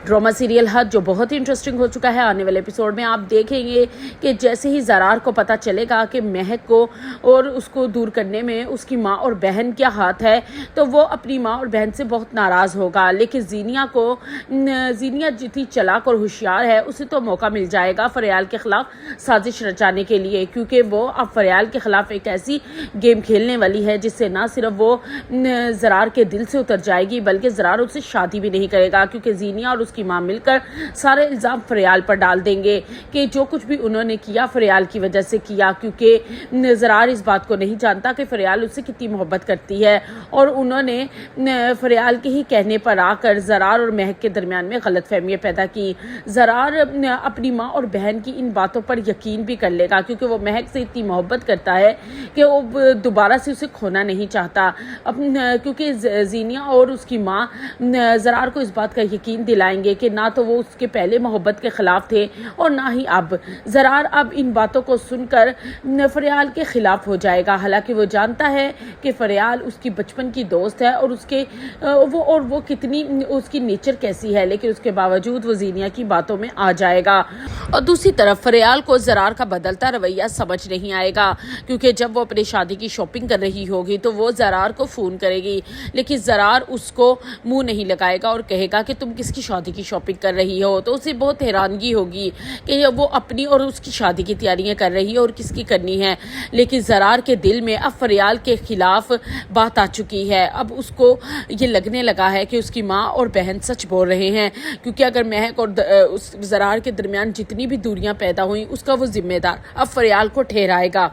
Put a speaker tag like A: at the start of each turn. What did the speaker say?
A: Drama serial हद जो बहुत ही इंटरेस्टिंग हो चुका है। आने वाले एपिसोड में आप देखेंगे कि जैसे ही ज़रार को पता चलेगा कि महक को और उसको दूर करने में उसकी माँ और बहन क्या हाथ है, तो वो अपनी माँ और बहन से बहुत नाराज़ होगा। लेकिन ज़ीनिया जितनी चालाक और होशियार है, उसे तो मौका मिल जाएगा फरियाल के ख़िलाफ़ साजिश रचाने के लिए, क्योंकि वो अब फरियाल के ख़िलाफ़ एक ऐसी गेम खेलने वाली है जिससे ना सिर्फ वो ज़रार के दिल से उतर जाएगी, बल्कि ज़रार उससे शादी भी नहीं करेगा, क्योंकि ज़ीनिया और उसकी माँ मिलकर सारे इल्ज़ाम फरियाल पर डाल देंगे कि जो कुछ भी उन्होंने किया फरियाल की वजह से किया, क्योंकि ज़रार इस बात को नहीं जानता कि फरियाल उससे कितनी मोहब्बत करती है। और उन्होंने फरियाल के ही कहने पर आकर ज़रार और महक के दरमियान में गलतफहमियाँ पैदा की। ज़रार अपनी माँ और बहन की इन बातों पर यकीन भी कर लेगा, क्योंकि वो महक से इतनी मोहब्बत करता है कि वो दोबारा से उसे खोना नहीं चाहता। क्योंकि ज़ीनिया और उसकी माँ ज़रार को इस बात का यकीन दिलाएंगे कि ना तो वो उसके पहले मोहब्बत के ख़िलाफ़ थे और ना ही अब। ज़रार अब इन बातों को सुनकर फरियाल के ख़िलाफ़ हो जाएगा। हालांकि वो जानता है कि फरियाल उसकी बचपन की दोस्त है और वो कितनी उसकी नेचर कैसी है, लेकिन उसके बावजूद वो ज़ीनिया की बातों में आ जाएगा। और दूसरी तरफ फरियाल को ज़रार का बदलता रवैया समझ नहीं आएगा, क्योंकि जब वो अपनी शादी की शॉपिंग कर रही होगी तो वो ज़रार को फ़ोन करेगी, लेकिन ज़रार उसको मुंह नहीं लगाएगा और कहेगा कि तुम किसकी शादी की शॉपिंग कर रही हो। तो उसे बहुत हैरानगी होगी कि वो अपनी और उसकी शादी की तैयारियां कर रही है और किसकी करनी है। लेकिन ज़रार के दिल में अब फरियाल के ख़िलाफ़ बात आ चुकी है। अब उसको ये लगने लगा है कि उसकी माँ और बहन सच बोल रहे हैं, क्योंकि अगर महक और उस ज़रार के दरमियान जितनी भी दूरियां पैदा हुई उसका वो जिम्मेदार अब फरियाल को ठहराएगा।